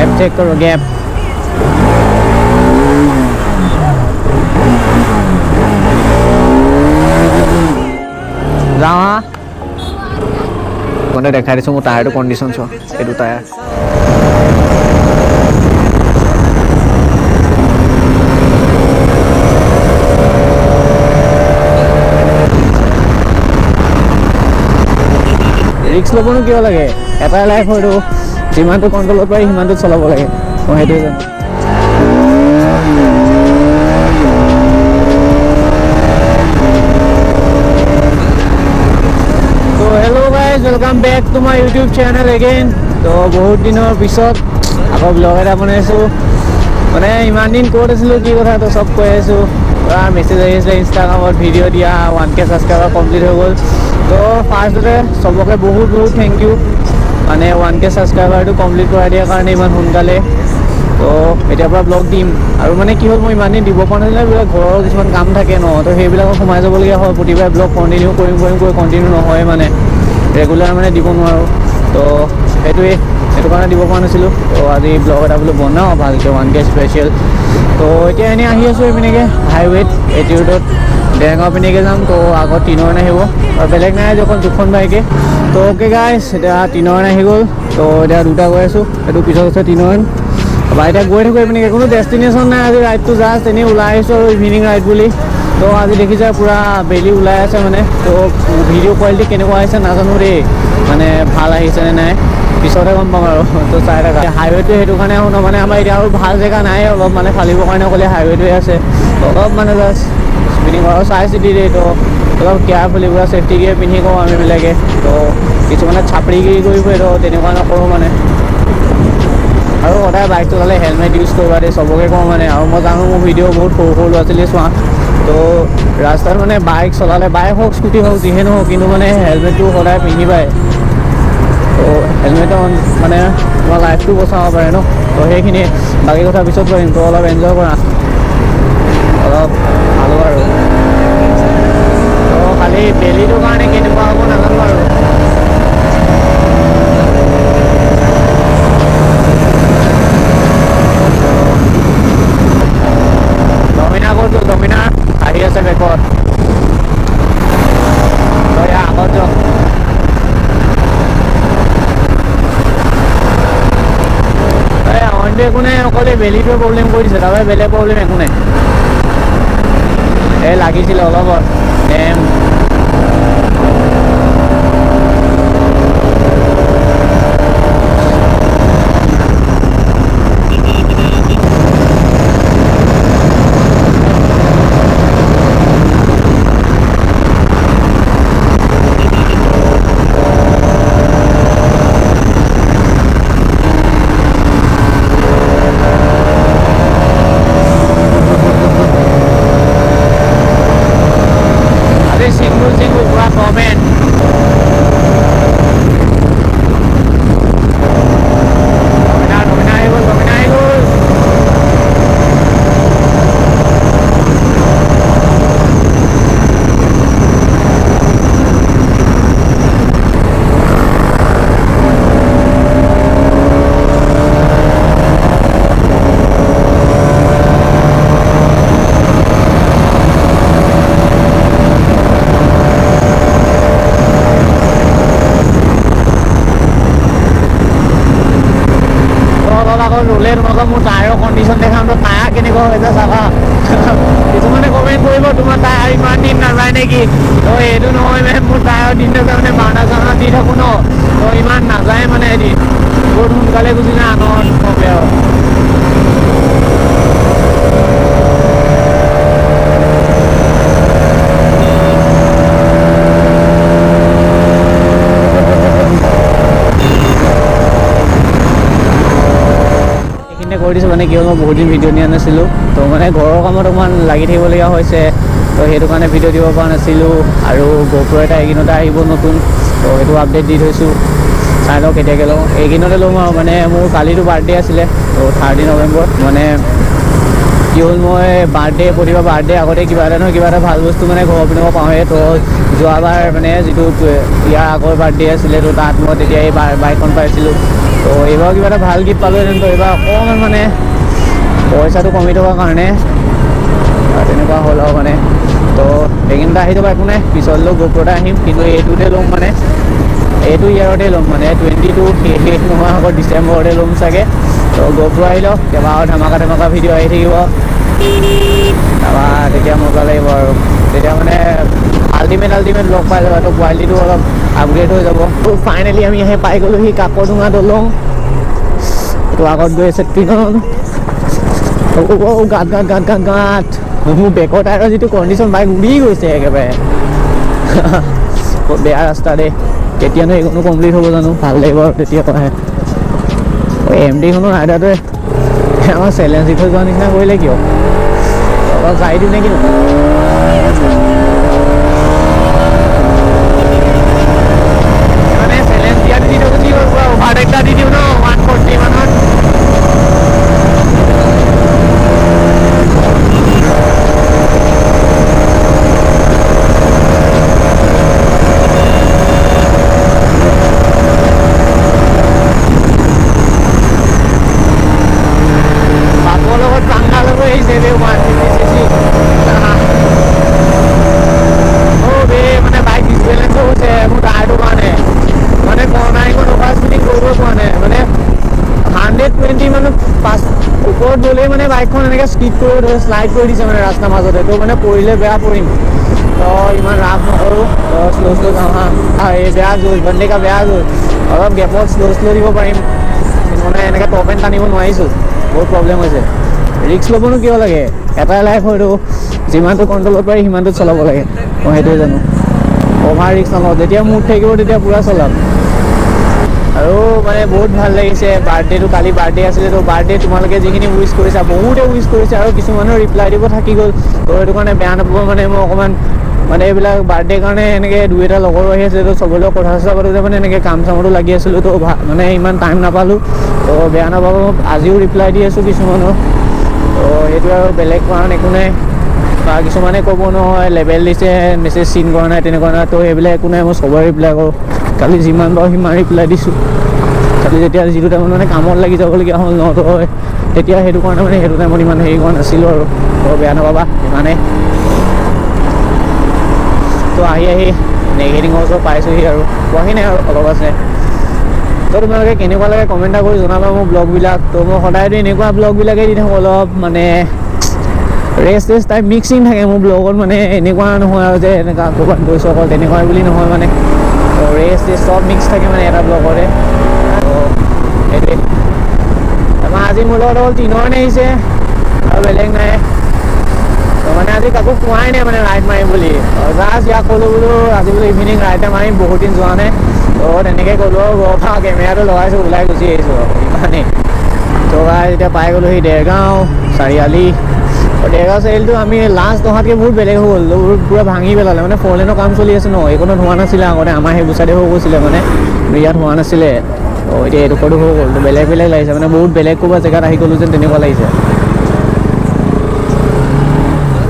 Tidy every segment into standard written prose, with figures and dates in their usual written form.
Gap check करो gap जाओ कोने देखा दिसो मोर टायर कंडीशन छ एदु टायर रिक्स लबनो किय लागे এটা লাইফ হয়তো যিমানটো কন্ট্ৰোলত পাই সিমানটো চলাব লাগে মই হেতু জানো তো hello' guys welcome back to my YouTube channel again তো বহুত দিনৰ পিছত আকৌ ব্লগ এটা বনাইছো মানে ইমান দিন ক'ত আছিলো কি কথা তো সব কৈ আছো মেছেজ আহিছে ইনষ্টাগ্ৰামত ভিডিঅ' দিয়া 1K সাবস্ক্ৰাইবাৰ কমপ্লিট হৈ গ'ল তো ফাৰ্ষ্টতে সবকে বহুত বহুত থেংক ইউ মানে 1K সাবস্ক্ৰাইবাৰটো কমপ্লিট কৰাই দিয়াৰ কাৰণে ইমান সোনকালে তো এতিয়াৰ পৰা ব্লগ দিম আৰু মানে কি হ'ল মই ইমান দিন দিব পৰা নাছিলে বিলাক ঘৰৰ কিছুমান কাম থাকে ন তো সেইবিলাকত সোমাই যাবলগীয়া হয় প্ৰতিবাৰে ব্লগ কণ্টিনিউ কৰিম কণ্টিনিউ নহয় মানে ৰেগুলাৰ মানে দিব নোৱাৰোঁ তো সেইটো কাৰণে দিব পৰা নাছিলোঁ তো আজি ব্লগ এটা বোলো বনাওঁ ভালকৈ 1K স্পেচিয়েল তো এতিয়া এনেই আহি আছোঁ এইপিনেকৈ হাইৱেত এটিউডত ডেৰগাঁও পিনেকৈ যাম তো আগত তিনিনয়ন আহিব আৰু বেলেগ নাই যখন দুখন বাইকে তো অ'কে গাইজ এতিয়া তিনিনয়ন আহি গ'ল তো এতিয়া দুটা গৈ আছোঁ এইটো পিছত আছে তিনিনয়ন বা এতিয়া গৈ থাকোঁ এইপিনেকৈ কোনো ডেষ্টিনেশ্যন নাই আজি ৰাইডটো জাষ্ট এনেই ওলাই আহিছোঁ আৰু ইভিনিং ৰাইড বুলি তো আজি দেখিছে পূৰা বেলি ওলাই আছে মানে তো ভিডিঅ' কোৱালিটি কেনেকুৱা আহিছে নাজানো দেই মানে ভাল আহিছেনে নাই পিছতে গম পাম আৰু তো চাই থাকা হাইৱেটো সেইটো কাৰণে আহোঁ ন মানে আমাৰ এতিয়া আৰু ভাল জেগা নাই অলপ মানে ফালিবৰ কাৰণে অকলে হাইৱেটোৱে আছে অলপ মানে জাষ্ট স্পিডিং কৰা চাই চিতি দেই তো অলপ কেয়াৰফুলি পূৰা ছেফটি গিয়াৰ পিন্ধি কওঁ আমিবিলাকে তো কিছুমানে চাপৰিগিৰি কৰি ফুৰে তো তেনেকুৱা নকৰোঁ মানে আৰু সদায় বাইক চলালে হেলমেট ইউজ কৰিবা দেই চবকে কওঁ মানে আৰু মই জানো মোৰ ভিডিঅ' বহুত সৰু সৰু ল'ৰা ছোৱালীয়ে চোৱা তো ৰাস্তাত মানে বাইক চলালে বাইক হওক স্কুটি হওক যিহে নহওক কিন্তু মানে হেলমেটটো সদায় পিন্ধিবাই তো হেলমেটৰ মানে তোমাৰ লাইফটো বচাব পাৰে ন তো সেইখিনিয়ে বাকী কথা পিছত কৰিম তো অলপ এনজয় কৰা অলপ ভালো আৰু তো খালি বেলিটোৰ কাৰণে কেনেকুৱা হ'ব নাজানো আৰু ডমিনা ক'তো ডমিনা আহি আছে বেকত তই আগত যাওক অইনটো একো নাই অকলে বেলিটোৱে প্ৰব্লেম কৰি দিছে তাৰপৰা বেলেগ প্ৰব্লেম একো নাই এই লাগিছিলে অলপ ৰুলে তোমালোকক মোৰ টায়াৰৰ কণ্ডিশ্যন দেখাম তো টায়াৰ কেনেকুৱা হৈছে চাবা কিছুমানে কমেণ্ট কৰিব তোমাৰ টায়াৰ ইমান দিন নাযায় নেকি তো এইটো নহয় মানে মোৰ টায়াৰ দিন নাযায় মানে বাৰ্ণা চাৰ্ণা দি থাকোঁ ন তো ইমান নাযায় মানে এদিন বহুত সোনকালে গুচি যায় আনৰ কমে আৰু কৰি দিছোঁ মানে কি হ'ল মই বহুত দিন ভিডিঅ' দিয়া নাছিলোঁ তো মানে ঘৰৰ কামত অকণমান লাগি থাকিবলগীয়া হৈছে তো সেইটো কাৰণে ভিডিঅ' দিব পৰা নাছিলোঁ আৰু GoPro এটা এইকেইদিনতে আহিব নতুন তো সেইটো আপডেট দি থৈছোঁ চাই লওঁ কেতিয়াকৈ লওঁ এইকেইদিনতে ল'ম আৰু মানে মোৰ কালিতো বাৰ্থডে আছিলে তো 30 নৱেম্বৰ মানে কি হ'ল মই প্ৰতিভা বাৰ্থডে আগতে কিবা এটা নহয় কিবা এটা ভাল বস্তু মানে ঘৰৰ পিনৰ পৰা পাওঁহে। তো যোৱাবাৰ মানে যিটো ইয়াৰ আগৰ বাৰ্থডে আছিলে তো তাত মই তেতিয়া এই বাইকখন পাইছিলোঁ। তো এইবাৰ কিবা এটা ভাল গিফ্ট পালোহেঁতেন। তো এইবাৰ অকণমান মানে পইচাটো কমি থকাৰ কাৰণে তেনেকুৱা হ'ল আৰু মানে। তো সেইখিনিতে আহি যাব একো নাই, পিছলৈও গোপ্ৰতে আহিম, কিন্তু এইটোতে ল'ম মানে এইটো ইয়াৰতে ল'ম মানে 22 শেষ নোহোৱা আগত ডিচেম্বৰতে ল'ম চাগে। তো গোপ্ৰ আহি লওক, কেইবাও ধামাকা ভিডিঅ' আহি থাকিব, তাৰপৰা তেতিয়া মজা লাগিব আৰু তেতিয়া মানে আল্টিমেট লগ পাই যাব। তো কোৱালিটিটো অলপ আপগ্ৰেড হৈ যাব। তো ফাইনেলি আমি আহি পাই গ'লোহি কাকডোঙা দলং। তো আগত গৈ আছে ট্ৰেইন, গাঁত মোৰ বেকৰ টায়াৰৰ যিটো কণ্ডিশ্যন, বাইক উৰি গৈছে একেবাৰে। বেয়া ৰাস্তা দেই, কেতিয়ানো এইখনো কমপ্লিট হ'ব জানো, ভাল লাগিব আৰু তেতিয়া কয়। MT-খনৰ ৰাইডাৰটোৱে আমাৰ চেলেঞ্জ দি থৈ যোৱাৰ নিচিনা কৰিলে কিয়? অলপ যাই দিওঁ নে কি? মানে চেলেঞ্জ দিয়াটো দি থৈ গুচি গ'ল, পুৰা অভাৰটেক এটা দি দিওঁ ন 140 মানত। ওপৰত গ'লেই মানে বাইকখন এনেকৈ স্কিড কৰি ধৰি শ্লাইড কৰি দিছে মানে ৰাস্তাৰ মাজতে। তো মানে পৰিলে বেয়া পৰিম, তো ইমান ৰাফ নকৰোঁ, তো শ্ল' যাওঁ হা। এই বেয়া জোৰ বন্দেকা বেয়া জোৰ, অলপ গেপত শ্ল' দিব পাৰিম, কিন্তু মানে এনেকৈ টপ এণ্ড টানিব নোৱাৰিছোঁ, বহুত প্ৰব্লেম হৈছে। ৰিক্স ল'বনো কিয় লাগে, এটাই লাইফ হয়তো, যিমানটো কণ্ট্ৰলত পাৰি সিমানটোত চলাব লাগে। মই সেইটোৱে জানো, অভাৰ ৰিক্স নলওঁ, যেতিয়া মুড থাকিব তেতিয়া পূৰা চলাম। আৰু মানে বহুত ভাল লাগিছে। বাৰ্থডেটো কালি বাৰ্থডে আছিলে, তো বাৰ্থডে তোমালোকে যিখিনি উইচ কৰিছা বহুতে উইচ কৰিছে, আৰু কিছুমানৰ ৰিপ্লাই দিব থাকি গ'ল। তো সেইটো কাৰণে বেয়া নাপাব, মানে মই অকণমান মানে এইবিলাক বাৰ্থডে কাৰণে এনেকৈ দুই এটা লগৰো আহি আছে, তো চবৰ লগত কথা চথা পাতোঁতে মানে এনেকৈ কাম চামতো লাগি আছিলোঁ, তো মানে ইমান টাইম নাপালোঁ। তো বেয়া নাপাব, আজিও ৰিপ্লাই দি আছোঁ কিছুমানৰ। তো সেইটো আৰু বেলেগ কাৰণ একো নাই, বা কিছুমানে ক'ব নহয় লেবেল দিছে মেছেজ চিন কৰা নাই তেনেকুৱা নাই। তো সেইবিলাক একো নাই, মই চবৰে ৰিপ্লাই কৰোঁ। কালি যিমান বাৰু সিমান ৰিপ্লাই দিছোঁ। খালি যেতিয়া যিটো টাইমত মানে কামত লাগি যাবলগীয়া হ'ল ন, তো তেতিয়া সেইটো কাৰণে মানে সেইটো টাইমত ইমান হেৰি কৰা নাছিলোঁ আৰু। তো বেয়া নাপাবা ইমানেই। তো আহি নেগেটিঙৰ ওচৰত পাইছোঁহি আৰু পোৱাহি নাই আৰু অলপ আছে। তো তোমালোকে কেনেকুৱা লাগে কমেণ্ট এটা কৰি জনাবা মোৰ ব্লগবিলাক। তো মই সদায়তো এনেকুৱা ব্লগবিলাকেই দি থাকোঁ, অলপ মানে ৰেষ্ট টাইপ মিক্সিং থাকে মোৰ ব্লগত, মানে এনেকুৱা নহয় আৰু যে এনেকুৱা ক'ৰবাত গৈছোঁ অকল তেনেকুৱা বুলি নহয়, মানে ৰেষ্ট চব মিক্স থাকে মানে এটা ব্লগতে। সেইটোৱে আমাৰ আজি মোৰ লগত অকল তিনিজন আহিছে আৰু বেলেগ নাই। তো মানে আজি কাকো কোৱাই নাই মানে ৰাইড মাৰিম বুলি, জাষ্ট ইয়াক ক'লোঁ বোলো আজি বোলো ইভিনিং ৰাইডে মাৰিম, বহুত দিন যোৱা নাই। তো তেনেকৈ ক'লোঁ আৰু ৰখা কেমেৰাটো লগাইছোঁ, ওলাই গুচি আহিছোঁ আৰু ইমানেই। তো এতিয়া পাই গ'লোহি দেৰগাঁও চাৰিআলি। দেৰগাঁও চাৰিআলিটো আমি লাষ্ট অহাতকৈ বহুত বেলেগ হৈ গ'ল, পূৰা ভাঙি পেলালে, মানে 4 লেনৰ কাম চলি আছে ন, এইকণত হোৱা নাছিলে আগতে, আমাৰ সেইবোৰ চাইডে হৈ গৈছিলে মানে, ইয়াত হোৱা নাছিলে। তো এতিয়া এইডোখৰটো হৈ গ'ল, বেলেগ লাগিছে, মানে বহুত বেলেগ ক'ৰবাত জেগাত আহি গ'লোঁ যেন তেনেকুৱা লাগিছে।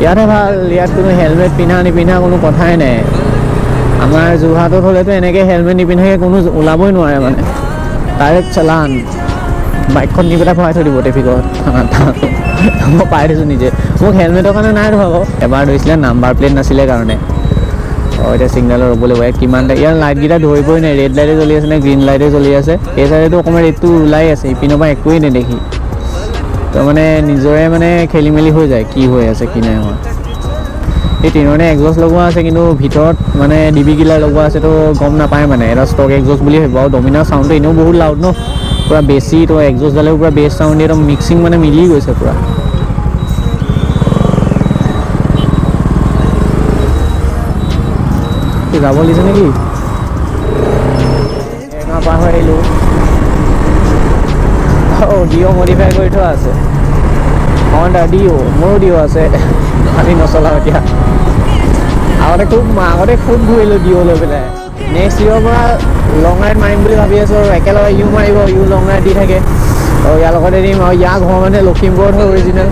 ইয়াতহে ভাল, ইয়াত কোনো হেলমেট পিন্ধা নিপিন্ধা কোনো কথাই নাই। আমাৰ যোৰহাটত হ'লেতো এনেকৈ হেলমেট নিপিন্ধাকৈ কোনো ওলাবই নোৱাৰে, মানে ডাইৰেক্ট চালান, বাইকখন নি পেলাই ভৰাই থৈ দিব ট্ৰেফিকত। মই পাই দিছোঁ নিজে, মোক হেলমেটৰ কাৰণে নাই ধৰা আকৌ, এবাৰ ধৰিছিলে নাম্বাৰ প্লেট নাছিলে কাৰণে। এতিয়া ছিগনেলত ৰ'ব লাগিব, কিমান ইয়াৰ লাইটকেইটা ধৰিবই নাই, ৰেড লাইটে জ্বলি আছে নে গ্ৰীণ লাইটে জ্বলি আছে। এই চাইডেতো অকণমান ৰেডটো ওলাই আছে, ইপিনৰ পৰা একোৱেই নেদেখি। তো মানে নিজৰে মানে খেলি মেলি হৈ যায়, কি হৈ আছে কি নাই হোৱা। এই ট্ৰেইনতে এক্সজষ্ট লগোৱা আছে, কিন্তু ভিতৰত মানে ডিবি কিলাৰ লগোৱা আছে, তো গম নাপায় মানে এটা ষ্টক এক্সজষ্ট বুলি ভাবিব। আৰু ডমিনাৰ চাউণ্ডটো এনেও বহুত লাউড ন, পূৰা বেছি, তো এক্সজষ্টডালেও পূৰা বেছ চাউণ্ড দিয়ে, একদম মিক্সিং মানে মিলি গৈছে পূৰা। যাব লাগিছে নেকি? এমাহ পাৰ হৈ আহিলোঁ। ডিঅ' মডিফাই কৰি থোৱা আছে, হণ্ডা ডিঅ', মোৰো ডিঅ' আছে, খালি নচলাওঁ এতিয়া। আগতে খুব ঘূৰিলোঁ ডিঅ' লৈ পেলাই। নেক্সট ইয়ৰ পৰা লং ৰাইড মাৰিম বুলি ভাবি আছোঁ, আৰু একেলগে ইউ মাৰিব, ইউ লং ৰাইড দি থাকে। আৰু ইয়াৰ লগতে দিম, আৰু ইয়াৰ ঘৰ মানে লখিমপুৰত হয় অৰিজিনেল।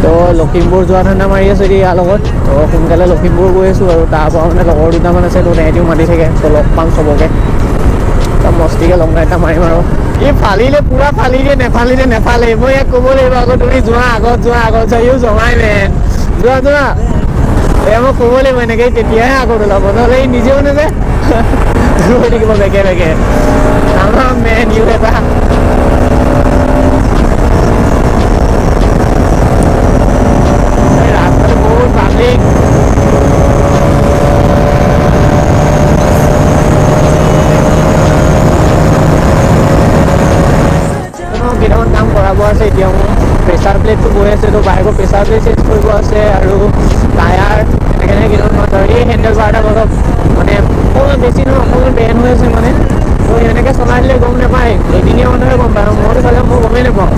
তো লখিমপুৰ যোৱা ধান্দা মাৰি আছোঁ এতিয়া ইয়াৰ লগত। তো সোনকালে লখিমপুৰ গৈ আছোঁ আৰু তাৰপৰা মানে লগৰ দুটামান আছে, তো তেহেঁতিও মাতি থাকে, তো লগ পাম চবকে। মস্তিকে লং ৰাইড এটা মাৰিম আৰু। ই ফালিলে পুৰা ফালি দিয়ে, নেফালে। মই ইয়াক ক'ব লাগিব আকৌ তুমি যোৱা আগত যোৱা ইও জমাই মেন যোৱা এয়া মই ক'ব লাগিব এনেকৈ, তেতিয়াহে আগত ওলাব, নহ'লে ই নিজে মানে যে গৈ থাকিব বেগে আমাৰ মেন ইউ এটা। ৰাস্তাটো বহুত পাব্লিক। কেইটামান কাম কৰাব আছে এতিয়া মোৰ। প্ৰেছাৰ প্লেটটো গৈ আছে, তো বাইকৰ প্ৰেছাৰ প্লেট চেঞ্জ কৰিব আছে আৰু টায়াৰ এনেকৈ কেইটামান মাছ আৰু এই হেণ্ডেল বাৰ এটা অলপ মানে অকণমান বেছি নহয়, অকণমান বেন হৈ আছে মানে। তো এনেকৈ চলাই দিলে গম নাপায়, এদিনীয়া মানুহে গম পায়, মইতো চালে মই গমেই নাপাওঁ।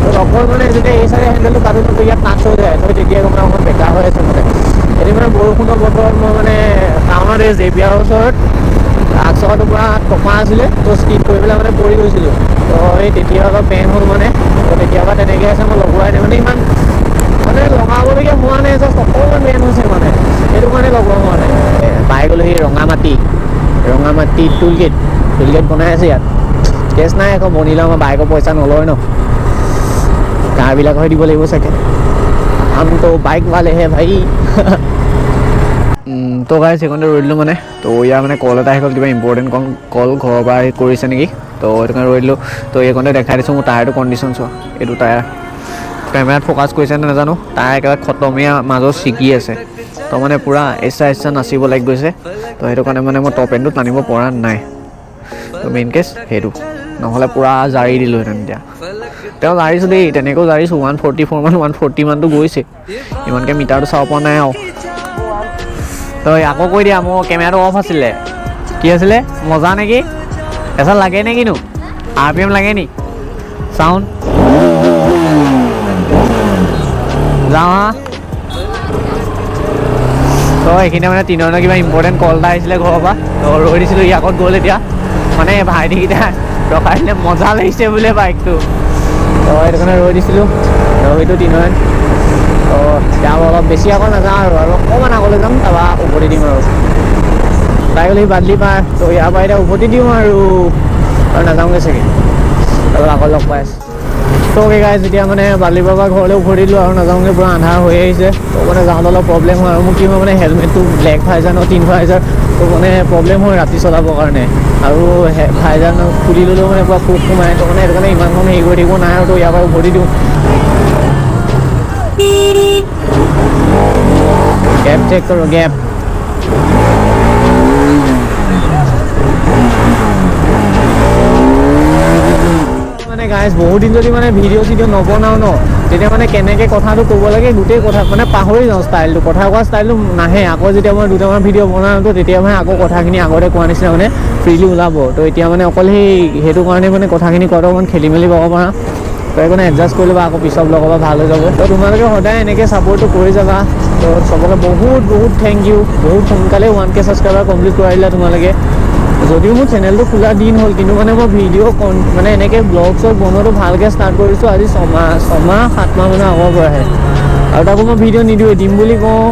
তো অকল মানে যেতিয়া এই চাইডে হেণ্ডেলটো কাটো তো ইয়াত টাচ হৈ যায়, তো তেতিয়া গম অকণমান বেকা হৈ আছে মানে। এদিন মানে বৰষুণৰ বতৰত মই মানে টাউনত এই জেপিয়াৰ ওচৰত আগচকাটো পুৰা টপা আছিলে, তো স্কিড কৰি পেলাই মানে পৰি গৈছিলোঁ। তো এই তেতিয়া অলপ বেন হ'ল মানে, তো তেতিয়াৰ পৰা তেনেকৈ আছে, মই লগোৱাই নাই মানে, ইমান মানে লগাবলগীয়া হোৱা নাই, জাষ্ট অকণমান বেন হৈছে মানে, সেইটো কাৰণে লগোৱা হোৱা নাই। পাই গ'লোহি ৰঙামাটি টুল গেট বনাই আছে ইয়াত। কেছ নাই আকৌ, বনিলে আমাৰ বাইকৰ পইচা নলয় ন, কাৰবিলাকহে দিব লাগিব চাগে। আম তো বাইক वाले হে ভাই। তো গাইছ সেইকণতে ৰৈ দিলোঁ মানে। তো ইয়াৰ মানে কল এটা আহি গ'ল, কিবা ইম্পৰ্টেণ্ট কল ঘৰৰ পৰা আহি কৰিছে নেকি, তো সেইটো কাৰণে ৰৈ দিলোঁ। তো এইকণতে দেখাই দিছোঁ মোৰ টায়াৰটো কণ্ডিশ্যন চোৱা, এইটো টায়াৰ কেমেৰাত ফ'কাছ কৰিছে নে নাজানো, টায়াৰ একেবাৰে খতমীয়া মাজত ছিগি আছে। তো মানে পূৰা এচা নাচিব লাগি গৈছে, তো সেইটো কাৰণে মানে মই টপ এণ্ডটো টানিব পৰা নাই। তো মেইন কেছ সেইটো, নহ'লে পূৰা জাৰি দিলোঁহেঁতেন এতিয়া। তেওঁ জাৰিছোঁ দেই, তেনেকৈও জাৰিছোঁ, 144 মান 140 মানটো গৈছে, ইমানকৈ মিটাৰটো চাব পৰা নাই আৰু। তই আকৌ কৈ দিয়া, মোৰ কেমেৰাটো অফ আছিলে। কি আছিলে মজা নেকি, এচাত লাগে নে কিনো, RPM লাগে নি চাউণ্ড যাওঁ হা। তো এইখিনিতে মানে তিনিজনৰ কিবা ইম্পৰ্টেণ্ট কল এটা আহিছিলে ঘৰৰ পৰা, তো ৰৈ দিছিলোঁ, ই আগত গ'ল এতিয়া। মানে ভাইটিকেইটা ৰখাই দিলে, মজা লাগিছে বোলে বাইকটো, তো সেইটো কাৰণে ৰৈ দিছিলোঁ। ৰহিটো তিনিজন, তো এতিয়া অলপ বেছি আগত নাযাওঁ আৰু অকণমান আগলৈ যাম, তাৰপৰা উভতি দিম আৰু। পাই গ'লেহি বাদলি পাৰ, তো ইয়াৰ পৰা এতিয়া উভতি দিওঁ আৰু নাযাওঁগৈ চাগে, তাৰপৰা আকৌ লগ পাই আছোঁ। তো গাইজ এতিয়া মানে বাদলিপাৰ পৰা ঘৰলৈ উভতি দিলোঁ আৰু নাযাওঁগৈ, পূৰা আন্ধাৰ হৈ আহিছে। তো মানে যাওঁতে অলপ প্ৰব্লেম হয় আৰু মোৰ কি হয় মানে হেলমেটটো ব্লেক ভাইজাৰ ন, টিন ভাইজাৰ, তো মানে প্ৰব্লেম হয় ৰাতি চলাবৰ কাৰণে। আৰু ভাইজাৰ খুলি ল'লেও মানে পূৰা পোক সোমাই, তো মানে সেইটো কাৰণে ইমানখন হেৰি কৰি থাকিব নাই আৰু। তো ইয়াৰ পৰা উভতি দিওঁ। গেপ চেক কৰোঁ, গেপ মানে গাইজ বহুত দিন যদি মানে ভিডিঅ' চিডিঅ' নবনাওঁ ন, তেতিয়া মানে কেনেকৈ কথাটো ক'ব লাগে গোটেই কথা মানে পাহৰি যাওঁ, ষ্টাইলটো কথা কোৱা ষ্টাইলটো নাহে। আকৌ যেতিয়া মই দুটামান ভিডিঅ' বনাওঁ, তো তেতিয়া মানে আকৌ কথাখিনি আগতে কোৱা নিচিনা মানে ফ্ৰীলি ওলাব। তো এতিয়া মানে অকল সেইটো কাৰণে মানে কথাখিনি কোৱাটো অকণমান খেলি মেলি পাব পাৰা, তো সেইকাৰণে এডজাষ্ট কৰি ল'বা, আকৌ পিছত লগাবা ভাল হৈ যাব। তো তোমালোকে সদায় এনেকৈ ছাপোৰ্টটো কৰি যাবা। তো চবকে বহুত থেংক ইউ, বহুত সোনকালে 1K ছাবস্ক্ৰাইবাৰ কমপ্লিট কৰাই দিলা তোমালোকে। যদিও মোৰ চেনেলটো খোলা দিন হ'ল, কিন্তু মানে মই ভিডিঅ' মানে এনেকৈ ব্লগ চগ বনোৱাটো ভালকৈ ষ্টাৰ্ট কৰিছোঁ আজি 6 মাহ 7 মানৰ আগৰ পৰাহে। আৰু তাকো মই ভিডিঅ' নিদিওঁৱে, দিম বুলি কওঁ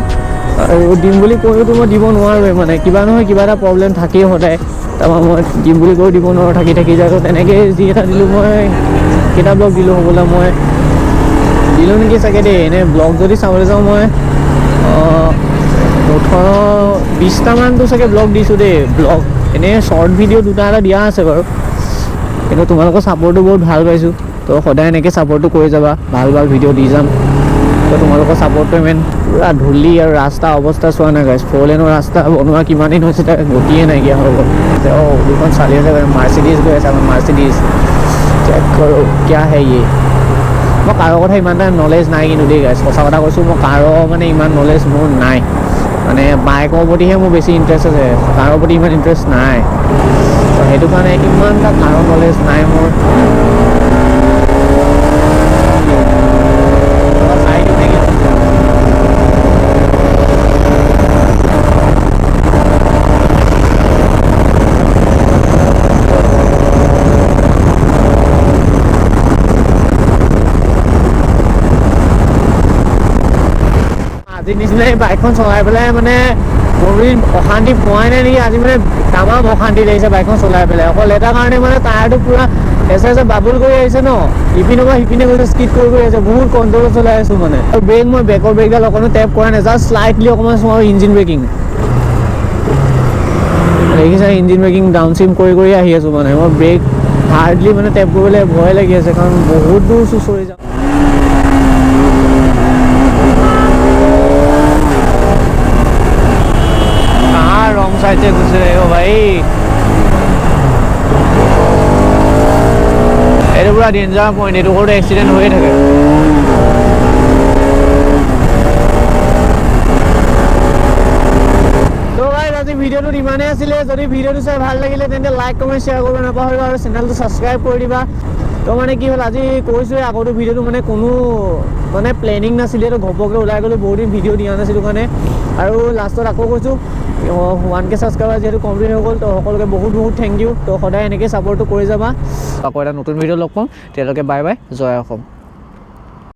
আৰু দিম বুলি কৈওতো মই দিব নোৱাৰোৱে, মানে কিবা নহয় কিবা এটা প্ৰব্লেম থাকেই সদায়। তাৰপৰা মই দিম বুলি কৈও দিব নোৱাৰোঁ, থাকি যায়। তো তেনেকৈ যি এটা দিলোঁ, মই কেইটা ব্লগ দিলোঁ হ'বলা, মই দিলোঁ নেকি চাগে দেই, এনেই ব্লগ যদি চাবলৈ যাওঁ মই 18-20টামানটো চাগে ব্লগ দিছোঁ দেই। ব্লগ এনেই শ্বৰ্ট ভিডিঅ' দুটা এটা দিয়া আছে বাৰু, কিন্তু তোমালোকৰ ছাপোৰ্টটো বহুত ভাল পাইছোঁ। তো সদায় এনেকৈ ছাপোৰ্টটো কৰি যাবা, ভাল ভিডিঅ' দি যাম। তো তোমালোকৰ ছাপোৰ্টটোৱে মেইন। পূৰা ধূলি আৰু ৰাস্তা অৱস্থা চোৱা নাই গাইছ, 4 লেনৰ ৰাস্তা বনোৱা কিমান দিন হৈছে, তাক গতিয়ে নাইকিয়া হৈ গ'ল। দুখন চালি আছে, মাৰ্চিডিজ গৈ আছে, আমাৰ মাৰ্চিডিজ চেক কৰোঁ কিয়া হে ইয়ে। মই কাৰৰ কথা ইমান এটা নলেজ নাই কিন্তু দেই গাইছ, সঁচা কথা কৈছোঁ, মই কাৰৰ মানে ইমান নলেজ মোৰ নাই। মানে বাইকৰ প্ৰতিহে মোৰ বেছি ইণ্টাৰেষ্ট আছে, কাৰৰ প্ৰতি ইমান ইণ্টাৰেষ্ট নাই। তো সেইটো কাৰণে ইমান এটা কাৰৰ নলেজ নাই মোৰ। আজি নিচিনা এই বাইকখন চলাই পেলাই মানে বহুত অশান্তি পোৱাই নাই নেকি আজি মানে তামাম অশান্তি লাগিছে বাইকখন চলাই পেলাই অকল এটা কাৰণে মানে টায়াৰটো পুৰা এছে বাবুল কৰি আহিছে ন ইপিনৰ পৰা সিপিনে গৈছে স্কিড কৰি আহিছে বহুত কণ্ট্ৰলত চলাই আছোঁ মানে আৰু ব্ৰেক মই বেকৰ ব্ৰেকডাল অকণো টেপ কৰা নাই জাষ্ট শ্লাইটলি অকণমান চোৱা ইঞ্জিন ব্ৰেকিং দেখিছা ইঞ্জিন ব্ৰেকিং ডাউন চিম কৰি আহি আছোঁ মানে মই ব্ৰেক হাৰ্ডলি মানে টেপ কৰিবলৈ ভয় লাগি আছে কাৰণ বহুত দূৰ চুঁচৰি যাওঁ ৰং চাইডে গুচি আহিব ভাই এইটো পুৰা ডেঞ্জাৰ পইণ্ট এইটো কৰোঁতে এক্সিডেণ্ট হৈয়ে থাকে আজি ভিডিঅ'টোত ইমানেই আছিলে যদি ভিডিঅ'টো চাই ভাল লাগিলে তেন্তে লাইক কমেণ্ট শ্বেয়াৰ কৰিব নাপাহৰিবা আৰু চেনেলটো ছাবস্ক্ৰাইব কৰি দিবা তো মানে কি হ'ল আজি কৈছোঁৱে আগতো ভিডিঅ'টো মানে কোনো মানে প্লেনিং নাছিলে তো ঘপককৈ ওলাই গ'লোঁ বহুত দিন ভিডিঅ' দিয়া নাছিলোঁ কাৰণে আৰু লাষ্টত আকৌ কৈছোঁ 1K ছাবস্ক্ৰাইবাৰ যিহেতু কমপ্লিট হৈ গ'ল তো সকলোকে বহুত থেংক ইউ তো সদায় এনেকৈ ছাপোৰ্টটো কৰি যাবা আকৌ এটা নতুন ভিডিঅ' লগ পাম তেতিয়ালৈকে বাই বাই জয় অসম